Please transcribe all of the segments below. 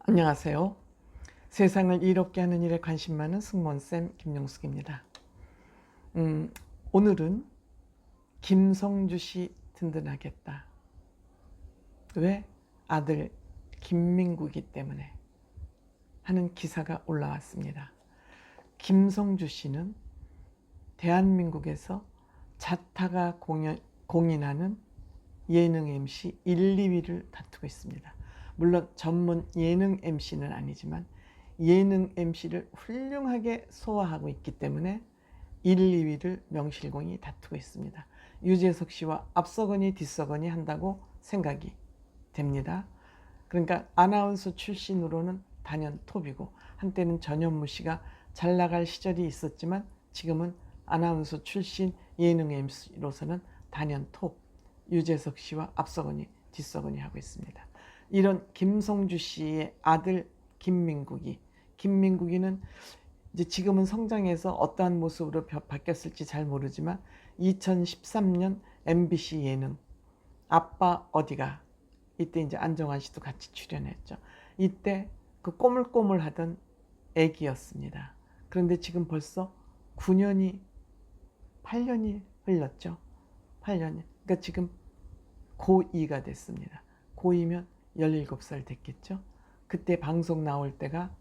안녕하세요. 세상을 이롭게 하는 일에 관심 많은 승무원쌤 김용숙입니다. 오늘은 김성주 씨 든든하겠다. 왜? 아들 김민국이 때문에 하는 기사가 올라왔습니다. 김성주 씨는 대한민국에서 자타가 공인하는 예능 MC 1, 2위를 다투고 있습니다. 물론 전문 예능 MC는 아니지만 예능 MC를 훌륭하게 소화하고 있기 때문에 1, 2위를 명실공히 다투고 있습니다. 유재석 씨와 앞서거니 뒤서거니 한다고 생각이 됩니다. 그러니까 아나운서 출신으로는 단연 톱이고, 한때는 전현무 씨가 잘 나갈 시절이 있었지만 지금은 아나운서 출신 예능 MC로서는 단연 톱, 유재석 씨와 앞서거니 뒤서거니 하고 있습니다. 이런 김성주 씨의 아들 김민국이는 이제 지금은 성장해서 어떠한 모습으로 바뀌었을지 잘 모르지만 2013년 MBC 예능 아빠 어디가, 이때 이제 안정환 씨도 같이 출연했죠. 이때 그 꼬물꼬물하던 애기였습니다. 그런데 지금 벌써 8년이 흘렀죠. 8년이. 그러니까 지금 고2가 됐습니다. 고2면 17살 됐겠죠. 그때 방송 나올 때가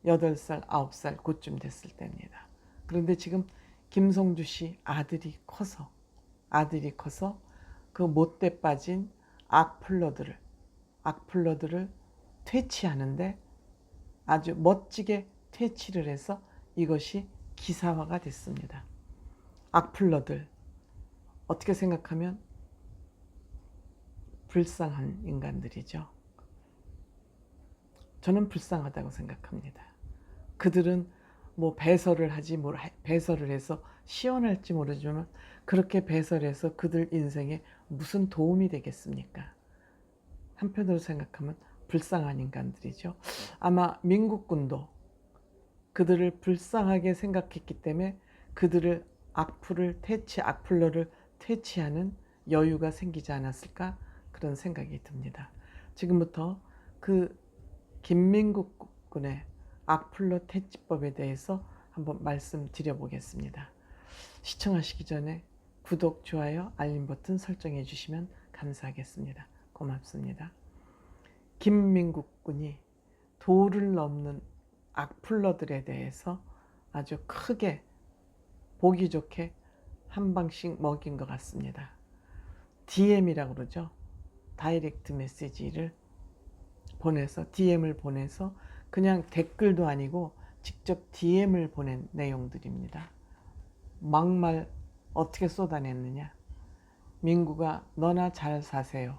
8살, 9살 그쯤 됐을 때입니다. 그런데 지금 김성주 씨 아들이 커서 그 못돼 빠진 악플러들을 퇴치하는데 아주 멋지게 퇴치를 해서 이것이 기사화가 됐습니다. 악플러들, 어떻게 생각하면 불쌍한 인간들이죠. 저는 불쌍하다고 생각합니다. 그들은 뭐 배설을 해서 시원할지 모르지만 그렇게 배설해서 그들 인생에 무슨 도움이 되겠습니까? 한편으로 생각하면 불쌍한 인간들이죠. 아마 민국군도 그들을 불쌍하게 생각했기 때문에 그들을 악플러를 퇴치하는 여유가 생기지 않았을까, 그런 생각이 듭니다. 지금부터 그 김민국 군의 악플러 퇴치법에 대해서 한번 말씀드려 보겠습니다. 시청하시기 전에 구독, 좋아요, 알림 버튼 설정해 주시면 감사하겠습니다. 고맙습니다. 김민국 군이 도를 넘는 악플러들에 대해서 아주 크게 보기 좋게 한 방씩 먹인 것 같습니다. DM이라고 그러죠. 다이렉트 메시지를 DM을 보내서 그냥 댓글도 아니고 직접 DM을 보낸 내용들입니다. 막말 어떻게 쏟아냈느냐. 민구가 너나 잘 사세요.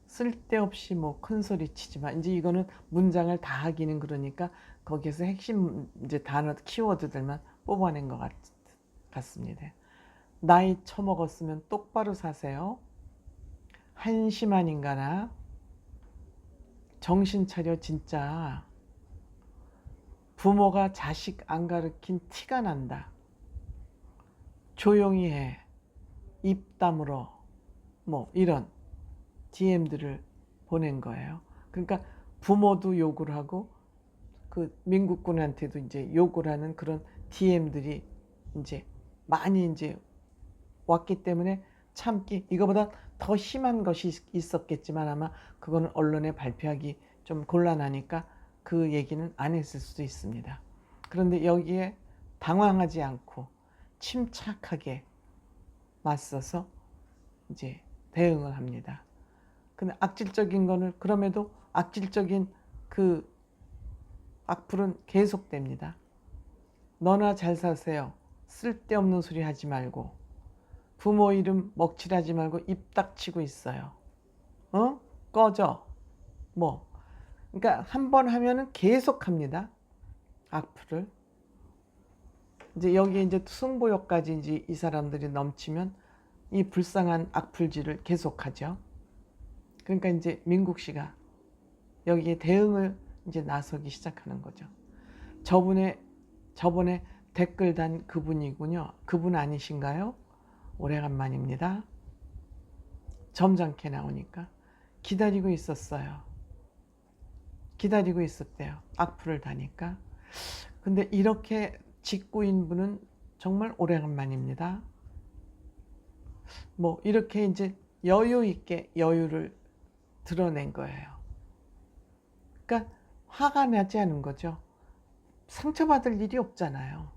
쓸데없이 뭐 큰소리 치지만, 이제 이거는 문장을 다 하기는 그러니까 거기에서 핵심 이제 단어 키워드들만 뽑아낸 것 같습니다. 나이 처먹었으면 똑바로 사세요. 한심한 인간아, 정신 차려 진짜. 부모가 자식 안 가르친 티가 난다. 조용히 해. 입 다물어. 뭐 이런 DM들을 보낸 거예요. 그러니까 부모도 욕을 하고 그 민국군한테도 이제 욕을 하는 그런 DM들이 이제 많이 이제 왔기 때문에 참기, 이거보다 더 심한 것이 있었겠지만 아마 그거는 언론에 발표하기 좀 곤란하니까 그 얘기는 안 했을 수도 있습니다. 그런데 여기에 당황하지 않고 침착하게 맞서서 이제 대응을 합니다. 근데 악질적인 거는, 그럼에도 악질적인 그 악플은 계속됩니다. 너나 잘 사세요. 쓸데없는 소리 하지 말고, 부모 이름 먹칠하지 말고 입 닥치고 있어요. 꺼져. 뭐. 그러니까 한 번 하면은 계속 합니다. 악플을. 이제 여기에 이제 승부욕까지 이제 이 사람들이 넘치면 이 불쌍한 악플질을 계속하죠. 그러니까 이제 민국 씨가 여기에 대응을 이제 나서기 시작하는 거죠. 저번에 댓글 단 그분이군요. 그분 아니신가요? 오래간만입니다. 점잖게 나오니까 기다리고 있었어요. 기다리고 있었대요. 악플을 다니까. 근데 이렇게 직구인 분은 정말 오래간만입니다. 뭐 이렇게 이제 여유 있게 여유를 드러낸 거예요. 그러니까 화가 나지 않은 거죠. 상처받을 일이 없잖아요.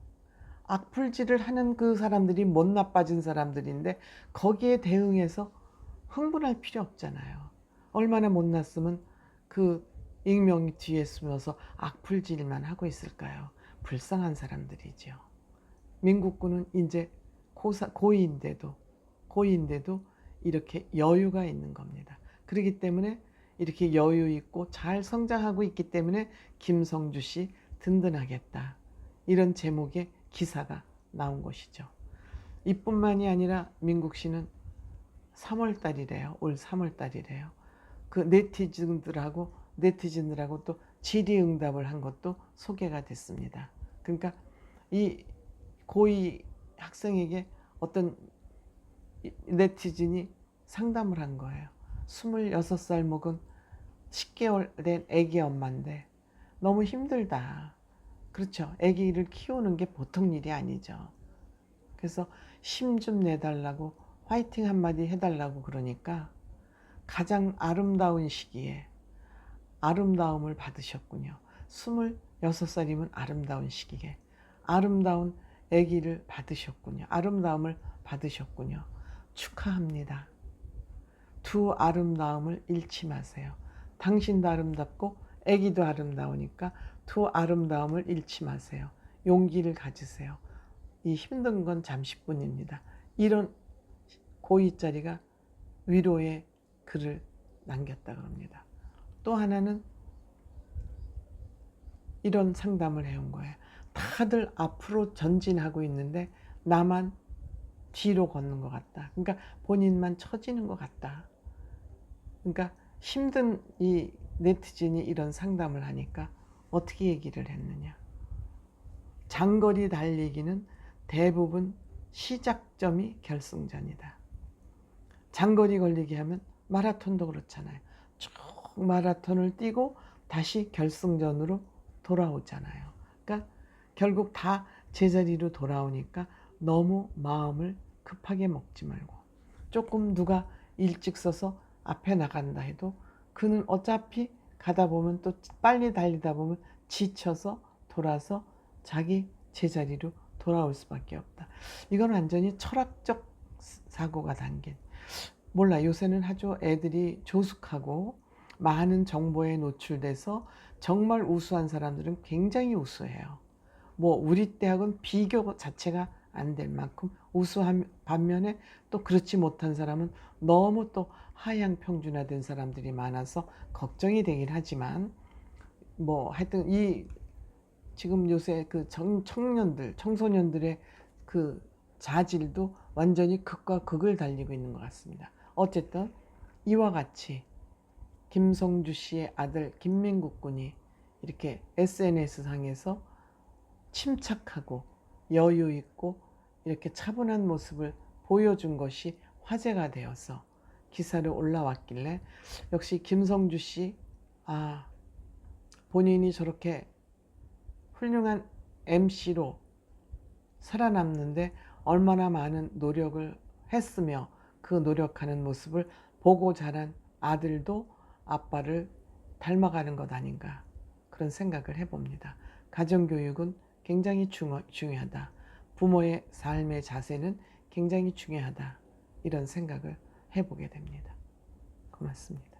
악플질을 하는 그 사람들이 못 나빠진 사람들인데 거기에 대응해서 흥분할 필요 없잖아요. 얼마나 못났으면 그 익명이 뒤에 숨어서 악플질만 하고 있을까요? 불쌍한 사람들이죠. 민국군은 이제 고인데도 이렇게 여유가 있는 겁니다. 그렇기 때문에 이렇게 여유 있고 잘 성장하고 있기 때문에 김성주 씨 든든하겠다. 이런 제목의 기사가 나온 것이죠. 이뿐만이 아니라 민국 씨는 3월 달이래요. 올 3월 달이래요. 그 네티즌들하고 또 질의응답을 한 것도 소개가 됐습니다. 그러니까 이 고2 학생에게 어떤 네티즌이 상담을 한 거예요. 26살 먹은 10개월 된 아기 엄마인데 너무 힘들다. 그렇죠. 아기를 키우는 게 보통 일이 아니죠. 그래서 힘 좀 내달라고 화이팅 한마디 해달라고 그러니까 가장 아름다운 시기에 아름다움을 받으셨군요. 26살이면 아름다운 시기에 아름다운 아기를 받으셨군요. 아름다움을 받으셨군요. 축하합니다. 두 아름다움을 잃지 마세요. 당신도 아름답고 아기도 아름다우니까 두 아름다움을 잃지 마세요. 용기를 가지세요. 이 힘든 건 잠시뿐입니다. 이런 고2짜리가 위로의 글을 남겼다 그럽니다. 또 하나는 이런 상담을 해온 거예요. 다들 앞으로 전진하고 있는데 나만 뒤로 걷는 것 같다. 그러니까 본인만 처지는 것 같다. 그러니까 힘든 이 네티즌이 이런 상담을 하니까 어떻게 얘기를 했느냐. 장거리 달리기는 대부분 시작점이 결승전이다. 장거리 걸리기 하면 마라톤도 그렇잖아요. 쭉 마라톤을 뛰고 다시 결승전으로 돌아오잖아요. 그러니까 결국 다 제자리로 돌아오니까 너무 마음을 급하게 먹지 말고 조금 누가 일찍 서서 앞에 나간다 해도 그는 어차피 가다 보면 또 빨리 달리다 보면 지쳐서 돌아서 자기 제자리로 돌아올 수밖에 없다. 이건 완전히 철학적 사고가 담긴. 몰라, 요새는 아주 애들이 조숙하고 많은 정보에 노출돼서 정말 우수한 사람들은 굉장히 우수해요. 뭐 우리 때하고는 비교 자체가 안 될 만큼 우수한 반면에 또 그렇지 못한 사람은 너무 또 하향 평준화된 사람들이 많아서 걱정이 되긴 하지만 뭐 하여튼 이 지금 요새 그 청소년들의 그 자질도 완전히 극과 극을 달리고 있는 것 같습니다. 어쨌든 이와 같이 김성주 씨의 아들 김민국 군이 이렇게 SNS상에서 침착하고 여유 있고 이렇게 차분한 모습을 보여준 것이 화제가 되어서 기사를 올라왔길래 역시 김성주 씨, 본인이 저렇게 훌륭한 MC로 살아남는데 얼마나 많은 노력을 했으며 그 노력하는 모습을 보고 자란 아들도 아빠를 닮아가는 것 아닌가 그런 생각을 해봅니다. 가정교육은 굉장히 중요하다. 부모의 삶의 자세는 굉장히 중요하다. 이런 생각을 해보게 됩니다. 고맙습니다.